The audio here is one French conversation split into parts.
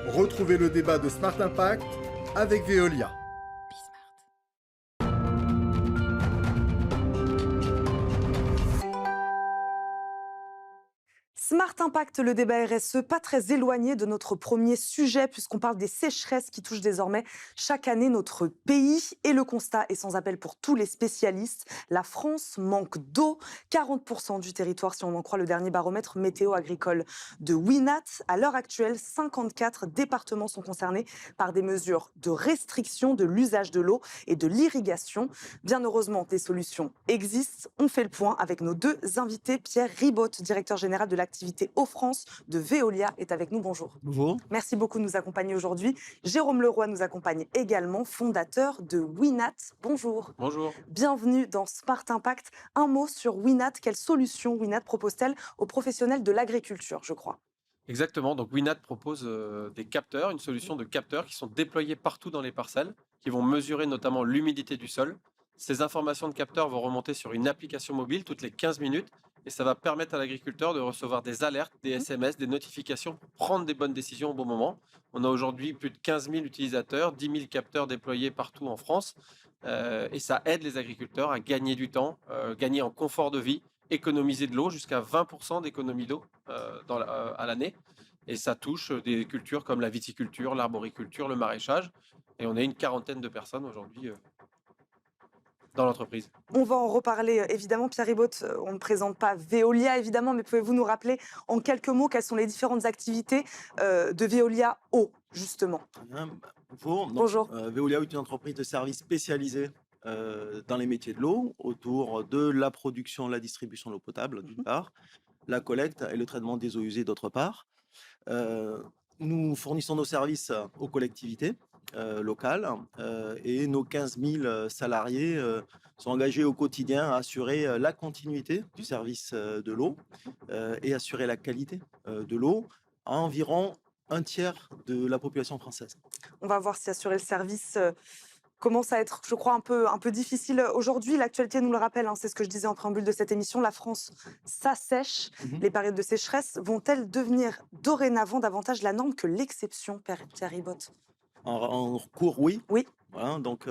Retrouvez le débat de Smart Impact avec Veolia. Smart Impact, le débat RSE, pas très éloigné de notre premier sujet puisqu'on parle des sécheresses qui touchent désormais chaque année notre pays. Et le constat est sans appel pour tous les spécialistes. La France manque d'eau, 40% du territoire si on en croit le dernier baromètre météo-agricole de WINAT. À l'heure actuelle, 54 départements sont concernés par des mesures de restriction de l'usage de l'eau et de l'irrigation. Bien heureusement, des solutions existent. On fait le point avec nos deux invités. Pierre Ribotte, directeur général de l'activité Eau France de Veolia, est avec nous. Bonjour. Bonjour. Merci beaucoup de nous accompagner aujourd'hui. Jérôme Leroy nous accompagne également, fondateur de WINAT. Bonjour. Bonjour. Bienvenue dans Smart Impact. Un mot sur WINAT. Quelle solution WINAT propose-t-elle aux professionnels de l'agriculture, je crois? Exactement, donc WINAT propose des capteurs, une solution de capteurs qui sont déployés partout dans les parcelles, qui vont mesurer notamment l'humidité du sol. Ces informations de capteurs vont remonter sur une application mobile toutes les 15 minutes et ça va permettre à l'agriculteur de recevoir des alertes, des SMS, des notifications pour prendre des bonnes décisions au bon moment. On a aujourd'hui plus de 15 000 utilisateurs, 10 000 capteurs déployés partout en France et ça aide les agriculteurs à gagner du temps, gagner en confort de vie, économiser de l'eau, jusqu'à 20% d'économie d'eau à l'année. Et ça touche des cultures comme la viticulture, l'arboriculture, le maraîchage. Et on est une quarantaine de personnes aujourd'hui dans l'entreprise. On va en reparler évidemment. Pierre Ribotte, on ne présente pas Veolia évidemment, mais pouvez-vous nous rappeler en quelques mots quelles sont les différentes activités de Veolia Eau, justement? Bien, bonjour. Bonjour. Veolia est une entreprise de services spécialisée dans les métiers de l'eau, autour de la production, la distribution de l'eau potable, d'une part, la collecte et le traitement des eaux usées, d'autre part. Nous fournissons nos services aux collectivités locales et nos 15 000 salariés sont engagés au quotidien à assurer la continuité du service de l'eau et assurer la qualité de l'eau à environ un tiers de la population française. On va voir si assurer le service commence à être, je crois, un peu difficile aujourd'hui. L'actualité nous le rappelle, hein, c'est ce que je disais en préambule de cette émission, la France s'assèche. Les périodes de sécheresse vont-elles devenir dorénavant davantage la norme que l'exception, Pierre Ribotte? En cours, oui. Oui. Voilà, donc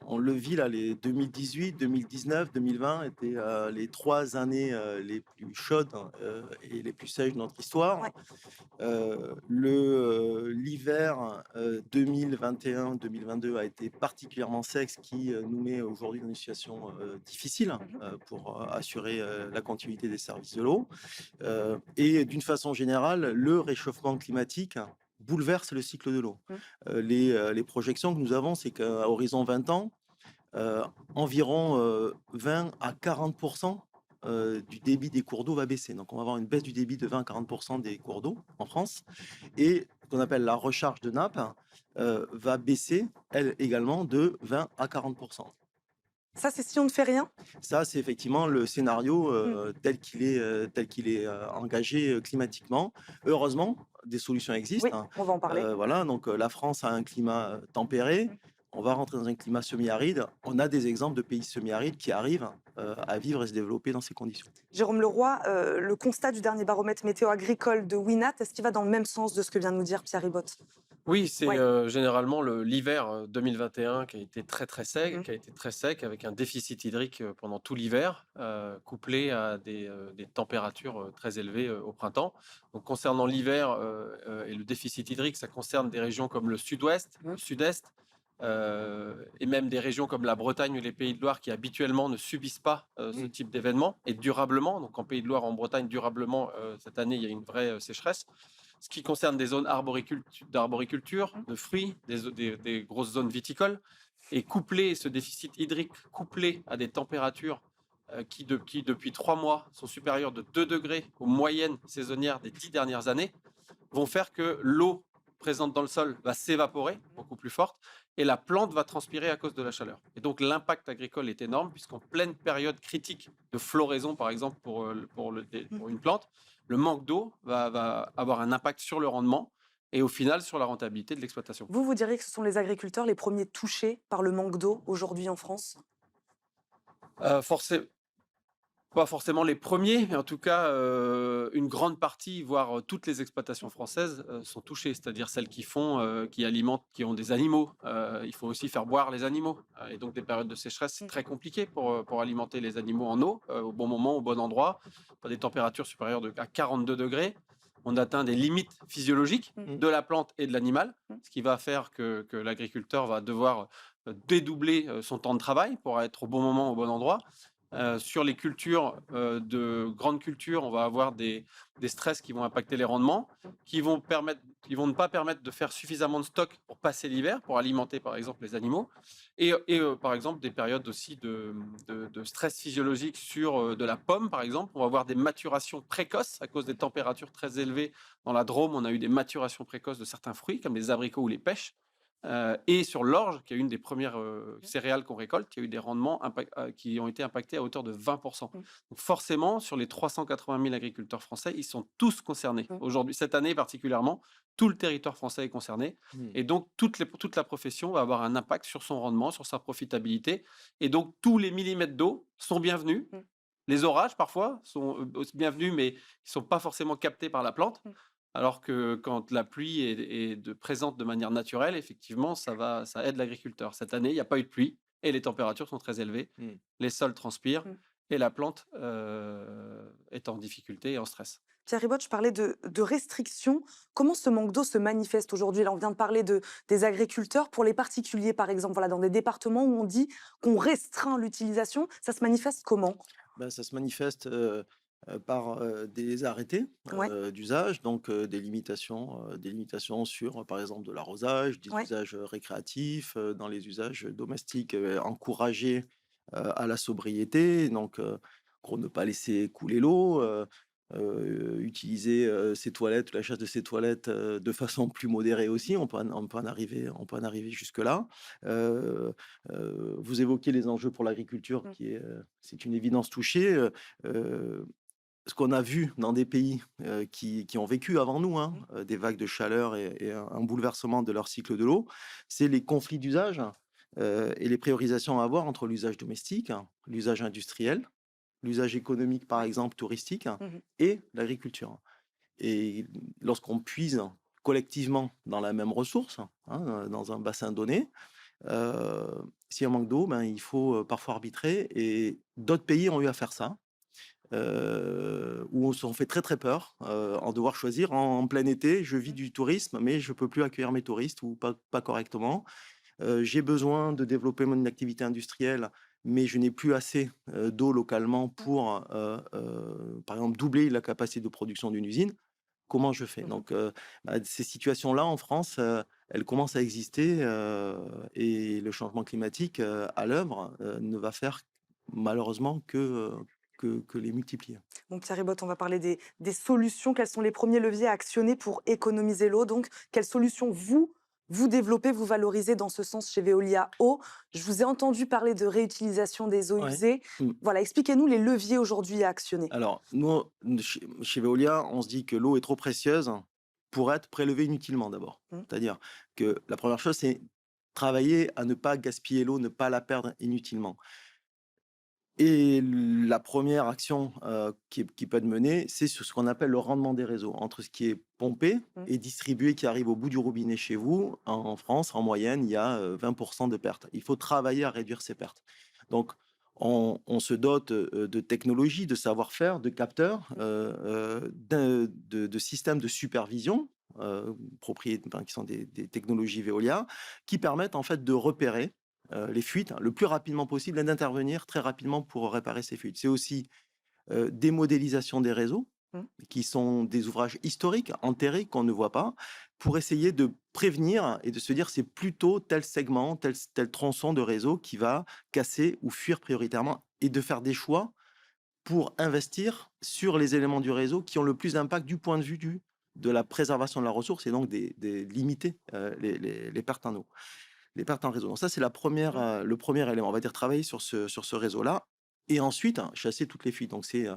on le vit là, les 2018, 2019, 2020 étaient les 3 années les plus chaudes et les plus sèches de notre histoire. Ouais. L'hiver 2021-2022 a été particulièrement sec, ce qui nous met aujourd'hui dans une situation difficile pour assurer la continuité des services de l'eau. Et d'une façon générale, le réchauffement climatique bouleverse le cycle de l'eau. Les projections que nous avons, c'est qu'à horizon 20 ans, environ 20 à 40% du débit des cours d'eau va baisser. Donc on va avoir une baisse du débit de 20 à 40% des cours d'eau en France. Et ce qu'on appelle la recharge de nappe va baisser, elle également, de 20 à 40%. Ça, c'est si on ne fait rien? Ça, c'est effectivement le scénario tel qu'il est engagé climatiquement. Heureusement, des solutions existent. Oui, on va en parler. Voilà, donc la France a un climat tempéré. On va rentrer dans un climat semi-aride. On a des exemples de pays semi-arides qui arrivent à vivre et se développer dans ces conditions. Jérôme Leroy, le constat du dernier baromètre météo-agricole de WINAT, est-ce qu'il va dans le même sens de ce que vient de nous dire Pierre Ribotte? Oui, c'est Ouais. généralement l'hiver 2021 qui a été très sec, avec un déficit hydrique pendant tout l'hiver, couplé à des températures très élevées au printemps. Donc concernant l'hiver et le déficit hydrique, ça concerne des régions comme le sud-ouest, le sud-est, et même des régions comme la Bretagne ou les Pays de Loire qui habituellement ne subissent pas ce type d'événement et durablement. Donc en Pays de Loire, en Bretagne, durablement, cette année, il y a une vraie sécheresse. Ce qui concerne des zones d'arboriculture, de fruits, des grosses zones viticoles, et ce déficit hydrique couplé à des températures qui, depuis 3 mois, sont supérieures de 2 degrés aux moyennes saisonnières des 10 dernières années, vont faire que l'eau présente dans le sol va s'évaporer, beaucoup plus forte, et la plante va transpirer à cause de la chaleur. Et donc l'impact agricole est énorme, puisqu'en pleine période critique de floraison, par exemple, pour une plante, le manque d'eau va avoir un impact sur le rendement et au final sur la rentabilité de l'exploitation. Vous diriez que ce sont les agriculteurs les premiers touchés par le manque d'eau aujourd'hui en France? Forcément. Pas forcément les premiers, mais en tout cas, une grande partie, voire toutes les exploitations françaises sont touchées, c'est-à-dire celles qui alimentent, qui ont des animaux. Il faut aussi faire boire les animaux. Et donc, des périodes de sécheresse, c'est très compliqué pour alimenter les animaux en eau, au bon moment, au bon endroit. À des températures supérieures à 42 degrés, on atteint des limites physiologiques de la plante et de l'animal, ce qui va faire que l'agriculteur va devoir dédoubler son temps de travail pour être au bon moment, au bon endroit. Sur les cultures, de grandes cultures, on va avoir des stress qui vont impacter les rendements, qui vont ne pas permettre de faire suffisamment de stock pour passer l'hiver, pour alimenter par exemple les animaux. Par exemple, des périodes aussi de stress physiologique sur de la pomme, par exemple. On va avoir des maturations précoces à cause des températures très élevées. Dans la Drôme, on a eu des maturations précoces de certains fruits, comme les abricots ou les pêches. Et sur l'orge, qui est une des premières céréales qu'on récolte, il y a eu des rendements qui ont été impactés à hauteur de 20%. Donc forcément, sur les 380 000 agriculteurs français, ils sont tous concernés. Aujourd'hui, cette année particulièrement, tout le territoire français est concerné. Et donc, toute la profession va avoir un impact sur son rendement, sur sa profitabilité. Et donc, tous les millimètres d'eau sont bienvenus. Les orages, parfois, sont bienvenus, mais ils ne sont pas forcément captés par la plante. Alors que quand la pluie est présente de manière naturelle, effectivement, ça aide l'agriculteur. Cette année, il n'y a pas eu de pluie et les températures sont très élevées. Les sols transpirent et la plante est en difficulté et en stress. Pierre Ribotte, je parlais de restrictions. Comment ce manque d'eau se manifeste aujourd'hui? Là, on vient de parler des agriculteurs. Pour les particuliers, par exemple, voilà, dans des départements où on dit qu'on restreint l'utilisation, ça se manifeste comment? Ça se manifeste par des arrêtés Ouais. d'usage, donc des limitations sur, par exemple, de l'arrosage, des Ouais. usages récréatifs, dans les usages domestiques, encourager à la sobriété, donc en gros, ne pas laisser couler l'eau, utiliser ses toilettes, la chasse de ses toilettes de façon plus modérée aussi. On peut en arriver jusque-là. Euh, Vous évoquez les enjeux pour l'agriculture, c'est une évidence touchée. Ce qu'on a vu dans des pays qui ont vécu avant nous, hein, des vagues de chaleur et un bouleversement de leur cycle de l'eau, c'est les conflits d'usage et les priorisations à avoir entre l'usage domestique, hein, l'usage industriel, l'usage économique, par exemple touristique, et l'agriculture. Et lorsqu'on puise collectivement dans la même ressource, hein, dans un bassin donné, euh, s'il y a un manque d'eau, il faut parfois arbitrer. Et d'autres pays ont eu à faire ça, où on s'en fait très très peur, en devoir choisir en plein été. Je vis du tourisme, mais je peux plus accueillir mes touristes ou pas correctement. J'ai besoin de développer mon activité industrielle, mais je n'ai plus assez d'eau localement pour, par exemple, doubler la capacité de production d'une usine. Comment je fais? Donc, ces situations-là, en France, elles commencent à exister, et le changement climatique, à l'œuvre, ne va faire malheureusement que les multiplier. Bon, Pierre Ribotte, on va parler des solutions. Quels sont les premiers leviers à actionner pour économiser l'eau? Donc, quelles solutions vous développez, vous valorisez dans ce sens chez Veolia Eau? Je vous ai entendu parler de réutilisation des eaux Ouais. usées. Mmh. Voilà, expliquez-nous les leviers aujourd'hui à actionner. Alors, nous, chez Veolia, on se dit que l'eau est trop précieuse pour être prélevée inutilement d'abord. Mmh. C'est-à-dire que la première chose, c'est travailler à ne pas gaspiller l'eau, ne pas la perdre inutilement. Et la première action qui peut être menée, c'est sur ce qu'on appelle le rendement des réseaux, entre ce qui est pompé et distribué, qui arrive au bout du robinet chez vous. En France, en moyenne, il y a 20% de pertes. Il faut travailler à réduire ces pertes. Donc, on se dote de technologies, de savoir-faire, de capteurs, de systèmes de supervision, qui sont des technologies Veolia, qui permettent en fait de repérer les fuites le plus rapidement possible et d'intervenir très rapidement pour réparer ces fuites. C'est aussi des modélisations des réseaux, qui sont des ouvrages historiques, enterrés, qu'on ne voit pas, pour essayer de prévenir et de se dire c'est plutôt tel segment, tel tronçon de réseau qui va casser ou fuir prioritairement, et de faire des choix pour investir sur les éléments du réseau qui ont le plus d'impact du point de vue de la préservation de la ressource, et donc des limiter les pertes en eau. Les pertes en réseau. Donc ça, c'est le premier élément. On va dire travailler sur ce réseau-là. Et ensuite, chasser toutes les fuites. Donc c'est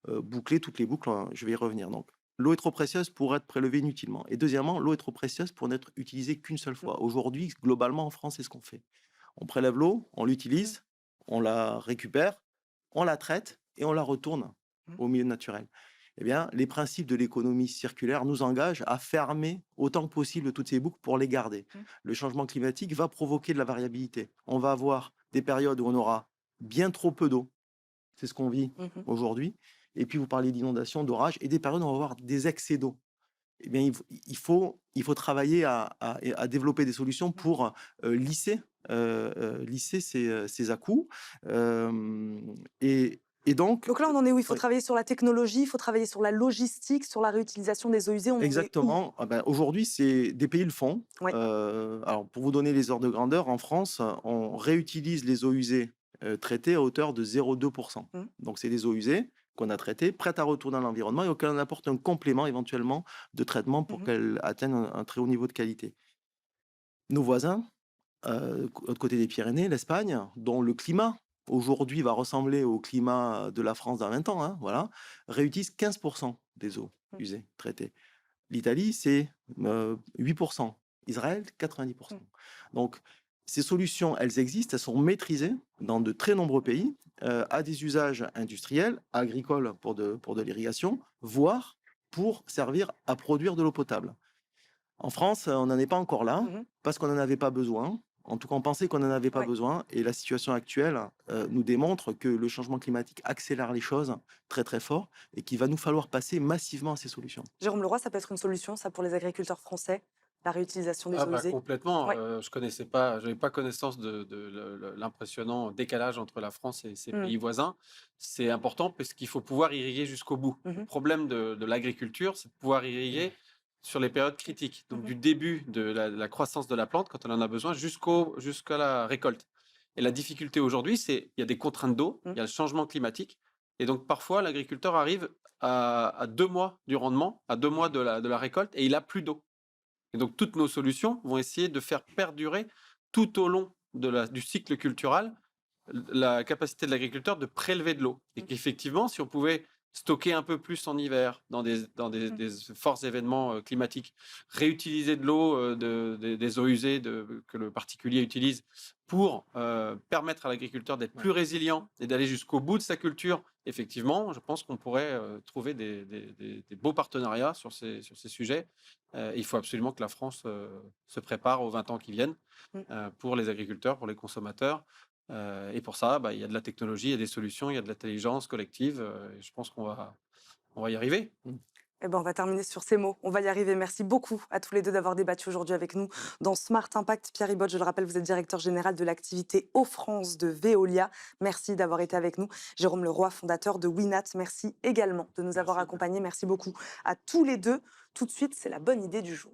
boucler toutes les boucles. Je vais y revenir. Donc l'eau est trop précieuse pour être prélevée inutilement. Et deuxièmement, l'eau est trop précieuse pour n'être utilisée qu'une seule fois. Aujourd'hui, globalement, en France, c'est ce qu'on fait. On prélève l'eau, on l'utilise, on la récupère, on la traite et on la retourne au milieu naturel. Eh bien, les principes de l'économie circulaire nous engagent à fermer autant que possible toutes ces boucles pour les garder. Le changement climatique va provoquer de la variabilité. On va avoir des périodes où on aura bien trop peu d'eau. C'est ce qu'on vit aujourd'hui. Et puis, vous parlez d'inondations, d'orages, et des périodes où on va avoir des excès d'eau. Eh bien, il faut travailler à développer des solutions pour lisser ces à-coups. Et donc, Donc là, on en est où? Il faut oui, travailler sur la technologie, il faut travailler sur la logistique, sur la réutilisation des eaux usées. On en est où? exactement. Ah ben, aujourd'hui, des pays le font. Ouais. Alors, pour vous donner les ordres de grandeur, en France, on réutilise les eaux usées traitées à hauteur de 0,2%. Donc, c'est des eaux usées qu'on a traitées, prêtes à retourner dans l'environnement et auxquelles on apporte un complément éventuellement de traitement pour qu'elles atteignent un très haut niveau de qualité. Nos voisins, l'autre côté des Pyrénées, l'Espagne, dont le climat aujourd'hui va ressembler au climat de la France dans 20 ans, hein, voilà, réutilise 15% des eaux usées traitées. L'Italie, c'est 8%. Israël, 90%. Donc, ces solutions, elles existent, elles sont maîtrisées dans de très nombreux pays, à des usages industriels, agricoles pour de l'irrigation, voire pour servir à produire de l'eau potable. En France, on n'en est pas encore là, parce qu'on n'en avait pas besoin. En tout cas, on pensait qu'on n'en avait pas besoin. Et la situation actuelle nous démontre que le changement climatique accélère les choses très, très fort et qu'il va nous falloir passer massivement à ces solutions. Jérôme Leroy, ça peut être une solution, ça, pour les agriculteurs français, la réutilisation des eaux usées? Complètement. Ouais. Je connaissais pas, j'avais pas connaissance de l'impressionnant décalage entre la France et ses pays voisins. C'est important parce qu'il faut pouvoir irriguer jusqu'au bout. Le problème de l'agriculture, c'est de pouvoir irriguer sur les périodes critiques. Donc, du début de la croissance de la plante, quand on en a besoin, jusqu'à la récolte. Et la difficulté aujourd'hui, c'est il y a des contraintes d'eau, il y a le changement climatique. Et donc, parfois, l'agriculteur arrive à 2 mois du rendement, à 2 mois de la récolte, et il a plus d'eau. Et donc, toutes nos solutions vont essayer de faire perdurer tout au long du cycle cultural la capacité de l'agriculteur de prélever de l'eau. Et qu'effectivement, si on pouvait stocker un peu plus en hiver dans des forts événements climatiques, réutiliser de l'eau, des eaux usées que le particulier utilise pour permettre à l'agriculteur d'être plus résilient et d'aller jusqu'au bout de sa culture, effectivement, je pense qu'on pourrait trouver des beaux partenariats sur ces sujets. Il faut absolument que la France se prépare aux 20 ans qui viennent pour les agriculteurs, pour les consommateurs. Et pour ça, il y a de la technologie, il y a des solutions, il y a de l'intelligence collective. Et je pense qu'on va y arriver. Eh ben, on va terminer sur ces mots. On va y arriver. Merci beaucoup à tous les deux d'avoir débattu aujourd'hui avec nous dans Smart Impact. Pierre Ribotte, je le rappelle, vous êtes directeur général de l'activité Eau-France de Veolia. Merci d'avoir été avec nous. Jérôme Leroy, fondateur de Winat. Merci également de nous avoir accompagnés. Merci beaucoup à tous les deux. Tout de suite, c'est la bonne idée du jour.